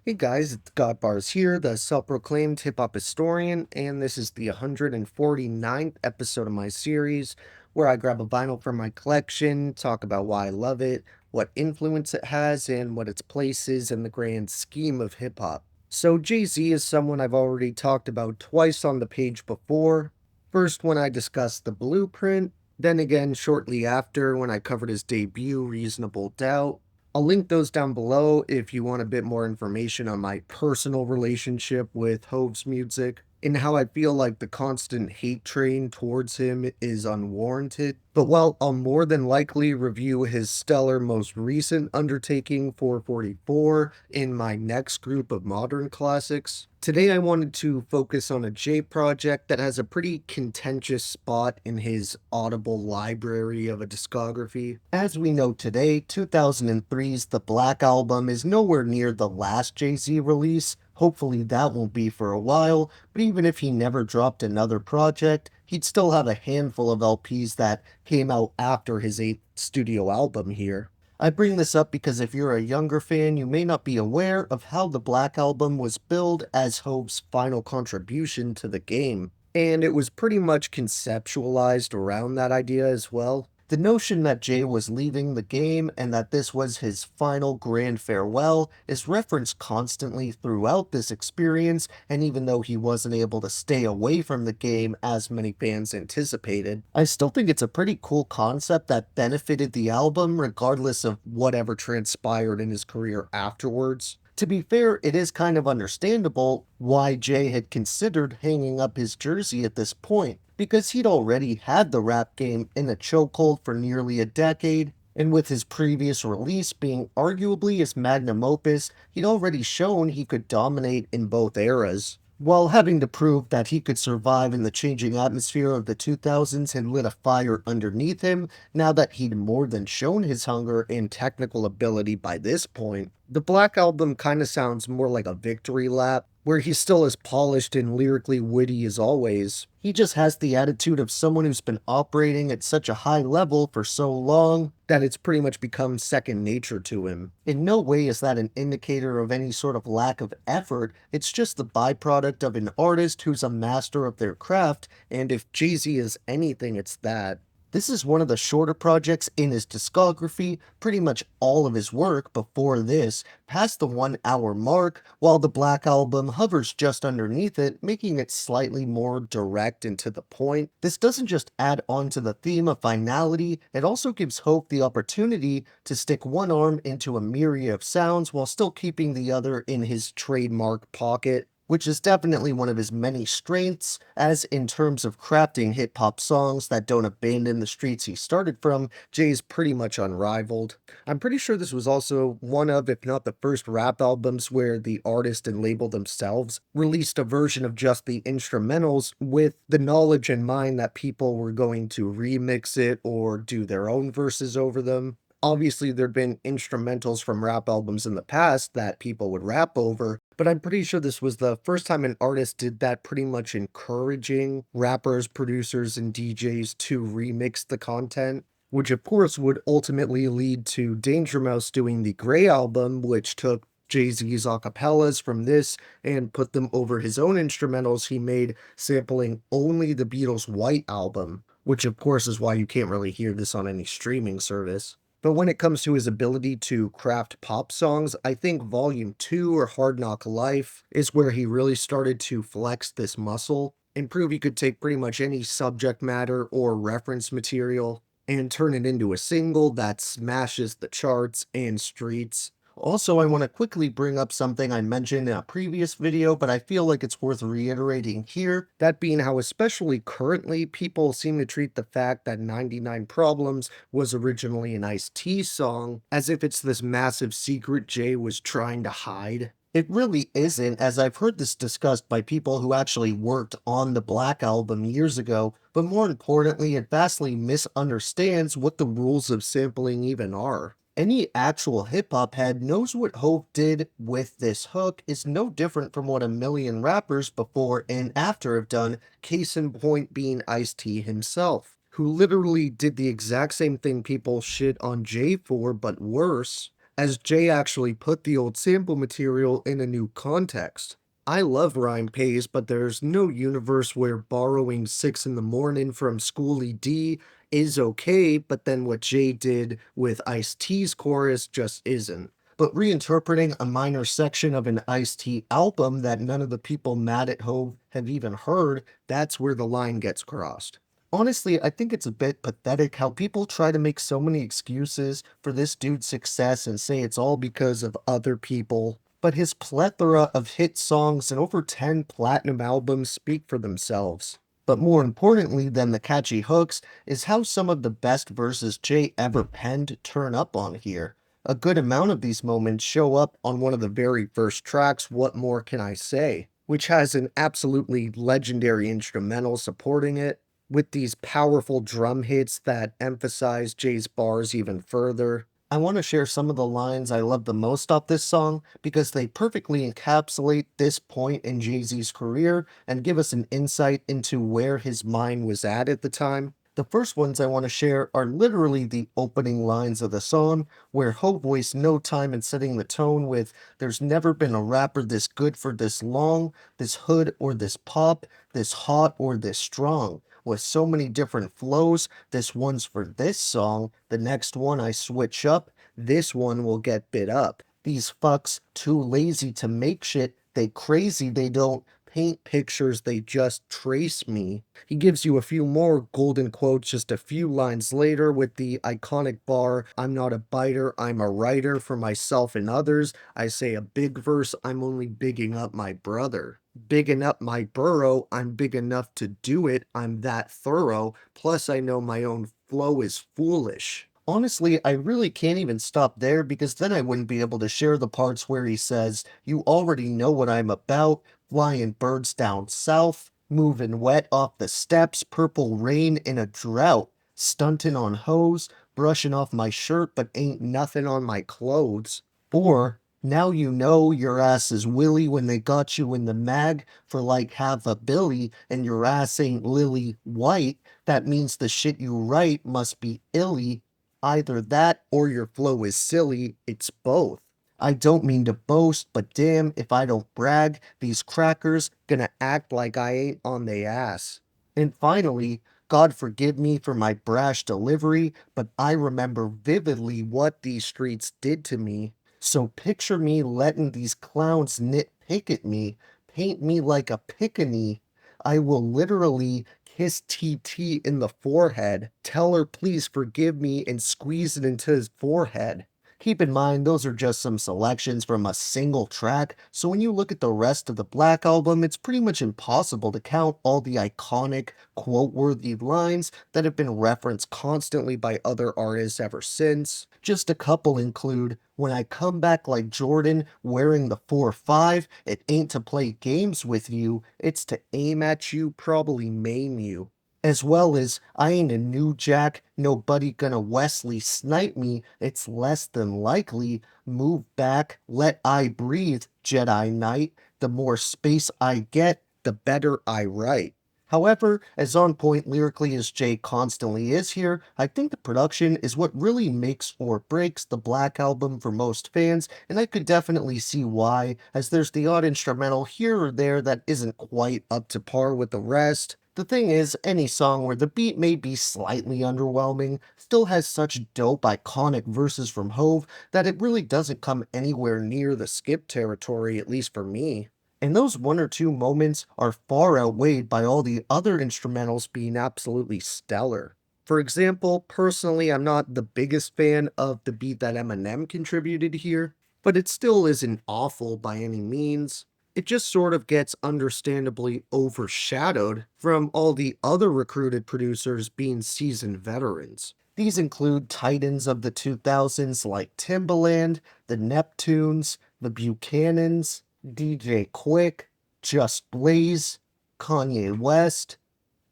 Hey guys, it's God Bars here, the self-proclaimed hip-hop historian, and this is the 149th episode of my series where I grab a vinyl from my collection, talk about why I love it, what influence it has, and what its place is in the grand scheme of hip-hop. So Jay-Z is someone I've already talked about twice on the page before. First when I discussed the Blueprint, then again shortly after when I covered his debut, Reasonable Doubt. I'll link those down below if you want a bit more information on my personal relationship with Hove's music and how I feel like the constant hate train towards him is unwarranted. But while I'll more than likely review his stellar most recent undertaking 444 in my next group of modern classics, today I wanted to focus on a J project that has a pretty contentious spot in his audible library of a discography. As we know today, 2003's The Black Album is nowhere near the last Jay-Z release. Hopefully that won't be for a while, but even if he never dropped another project, he'd still have a handful of LPs that came out after his 8th studio album here. I bring this up because if you're a younger fan, you may not be aware of how the Black Album was billed as Hope's final contribution to the game, and it was pretty much conceptualized around that idea as well. The notion that Jay was leaving the game and that this was his final grand farewell is referenced constantly throughout this experience, and even though he wasn't able to stay away from the game as many fans anticipated, I still think it's a pretty cool concept that benefited the album regardless of whatever transpired in his career afterwards. To be fair, it is kind of understandable why Jay had considered hanging up his jersey at this point, because he'd already had the rap game in a chokehold for nearly a decade, and with his previous release being arguably his magnum opus, he'd already shown he could dominate in both eras. While having to prove that he could survive in the changing atmosphere of the 2000s had lit a fire underneath him, now that he'd more than shown his hunger and technical ability by this point, the Black Album kinda sounds more like a victory lap, where he's still as polished and lyrically witty as always. He just has the attitude of someone who's been operating at such a high level for so long that it's pretty much become second nature to him. In no way is that an indicator of any sort of lack of effort, it's just the byproduct of an artist who's a master of their craft, and if Jay-Z is anything, it's that. This is one of the shorter projects in his discography. Pretty much all of his work before this passed the 1 hour mark, while the Black Album hovers just underneath it, making it slightly more direct and to the point. This doesn't just add on to the theme of finality, it also gives Hope the opportunity to stick one arm into a myriad of sounds while still keeping the other in his trademark pocket, which is definitely one of his many strengths, as in terms of crafting hip-hop songs that don't abandon the streets he started from, Jay's pretty much unrivaled. I'm pretty sure this was also one of, if not the first rap albums where the artist and label themselves released a version of just the instrumentals with the knowledge in mind that people were going to remix it or do their own verses over them. Obviously, there'd been instrumentals from rap albums in the past that people would rap over, but I'm pretty sure this was the first time an artist did that, pretty much encouraging rappers, producers, and DJs to remix the content, which of course would ultimately lead to Danger Mouse doing the Grey album, which took Jay-Z's acapellas from this and put them over his own instrumentals he made, sampling only the Beatles' White album, which of course is why you can't really hear this on any streaming service. But when it comes to his ability to craft pop songs, I think Volume 2 or Hard Knock Life is where he really started to flex this muscle and prove he could take pretty much any subject matter or reference material and turn it into a single that smashes the charts and streets. Also, I want to quickly bring up something I mentioned in a previous video, but I feel like it's worth reiterating here. That being how, especially currently, people seem to treat the fact that 99 Problems was originally an Ice-T song as if it's this massive secret Jay was trying to hide. It really isn't, as I've heard this discussed by people who actually worked on the Black Album years ago, but more importantly, it vastly misunderstands what the rules of sampling even are. Any actual hip-hop head knows what Hope did with this hook is no different from what a million rappers before and after have done, case in point being Ice-T himself, who literally did the exact same thing people shit on Jay for, but worse. as Jay actually put the old sample material in a new context. I love rhyme pays, but there's no universe where borrowing 6 in the morning from Schooly D is okay, but then what Jay did with Ice-T's chorus just isn't. But reinterpreting a minor section of an Ice-T album that none of the people mad at Hove have even heard, that's where the line gets crossed. Honestly, I think it's a bit pathetic how people try to make so many excuses for this dude's success and say it's all because of other people. But his plethora of hit songs and over 10 platinum albums speak for themselves. But more importantly than the catchy hooks is how some of the best verses Jay ever penned turn up on here. A good amount of these moments show up on one of the very first tracks, What More Can I Say, which has an absolutely legendary instrumental supporting it, with these powerful drum hits that emphasize Jay's bars even further. I want to share some of the lines I love the most off this song because they perfectly encapsulate this point in Jay-Z's career and give us an insight into where his mind was at the time. The first ones I want to share are literally the opening lines of the song, where Hope wastes no time in setting the tone with, "There's never been a rapper this good for this long, this hood or this pop, this hot or this strong. With so many different flows, this one's for this song, the next one I switch up, this one will get bit up. These fucks too lazy to make shit, they crazy they don't paint pictures, they just trace me." He gives you a few more golden quotes just a few lines later with the iconic bar, "I'm not a biter, I'm a writer for myself and others. I say a big verse, I'm only bigging up my brother. Bigging up my burrow, I'm big enough to do it, I'm that thorough. Plus, I know my own flow is foolish." Honestly, I really can't even stop there because then I wouldn't be able to share the parts where he says, "You already know what I'm about, flying birds down south, moving wet off the steps, purple rain in a drought, stunting on hose, brushing off my shirt, but ain't nothing on my clothes." Or, "Now you know your ass is Willie when they got you in the mag for like half a billy, and your ass ain't Lily White. That means the shit you write must be illy. Either that or your flow is silly, it's both. I don't mean to boast, but damn if I don't brag, these crackers gonna act like I ain't on they ass." And finally, "God forgive me for my brash delivery, but I remember vividly what these streets did to me. So picture me letting these clowns nitpick at me, paint me like a pickaninny. I will literally kiss TT in the forehead, tell her please forgive me, and squeeze it into his forehead." Keep in mind, those are just some selections from a single track, so when you look at the rest of the Black Album, it's pretty much impossible to count all the iconic, quote-worthy lines that have been referenced constantly by other artists ever since. Just a couple include, "When I come back like Jordan, wearing the 4-5, it ain't to play games with you, it's to aim at you, probably maim you." As well as, "I ain't a new jack, nobody gonna Wesley snipe me, it's less than likely, move back, let I breathe, Jedi Knight, the more space I get, the better I write." However, as on point lyrically as Jay constantly is here, I think the production is what really makes or breaks the Black Album for most fans, and I could definitely see why, as there's the odd instrumental here or there that isn't quite up to par with the rest. The thing is, any song where the beat may be slightly underwhelming still has such dope iconic verses from Hove that it really doesn't come anywhere near the skip territory, at least for me. And those one or two moments are far outweighed by all the other instrumentals being absolutely stellar. For example, personally, I'm not the biggest fan of the beat that Eminem contributed here, but it still isn't awful by any means. It just sort of gets understandably overshadowed from all the other recruited producers being seasoned veterans. These include titans of the 2000s like Timbaland, the Neptunes, the Buchanans, DJ Quick, Just Blaze, Kanye West,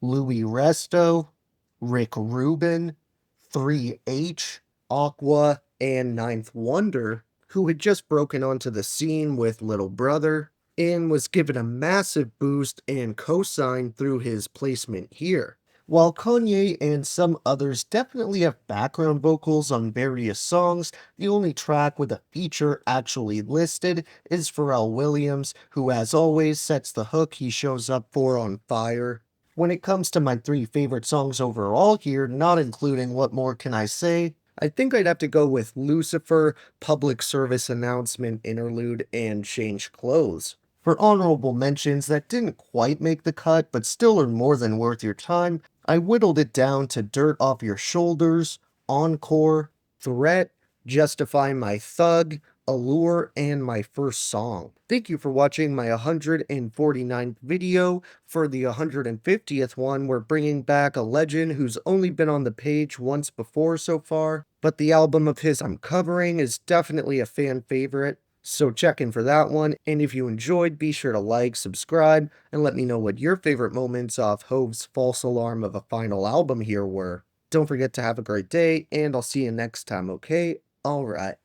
Louis Resto, Rick Rubin, 3H, Aqua, and Ninth Wonder, who had just broken onto the scene with Little Brother and was given a massive boost and cosign through his placement here. While Kanye and some others definitely have background vocals on various songs, the only track with a feature actually listed is Pharrell Williams, who as always sets the hook he shows up for on fire. When it comes to my three favorite songs overall here, not including What More Can I Say, I think I'd have to go with Lucifer, Public Service Announcement Interlude, and Change Clothes. For honorable mentions that didn't quite make the cut but still are more than worth your time, I whittled it down to Dirt Off Your Shoulders, Encore, Threat, Justify My Thug, Allure, and my first song. Thank you for watching my 149th video. For the 150th one, we're bringing back a legend who's only been on the page once before so far, but the album of his I'm covering is definitely a fan favorite. So check in for that one, and if you enjoyed, be sure to like, subscribe, and let me know what your favorite moments off Hove's false alarm of a final album here were. Don't forget to have a great day, and I'll see you next time, okay? Alright.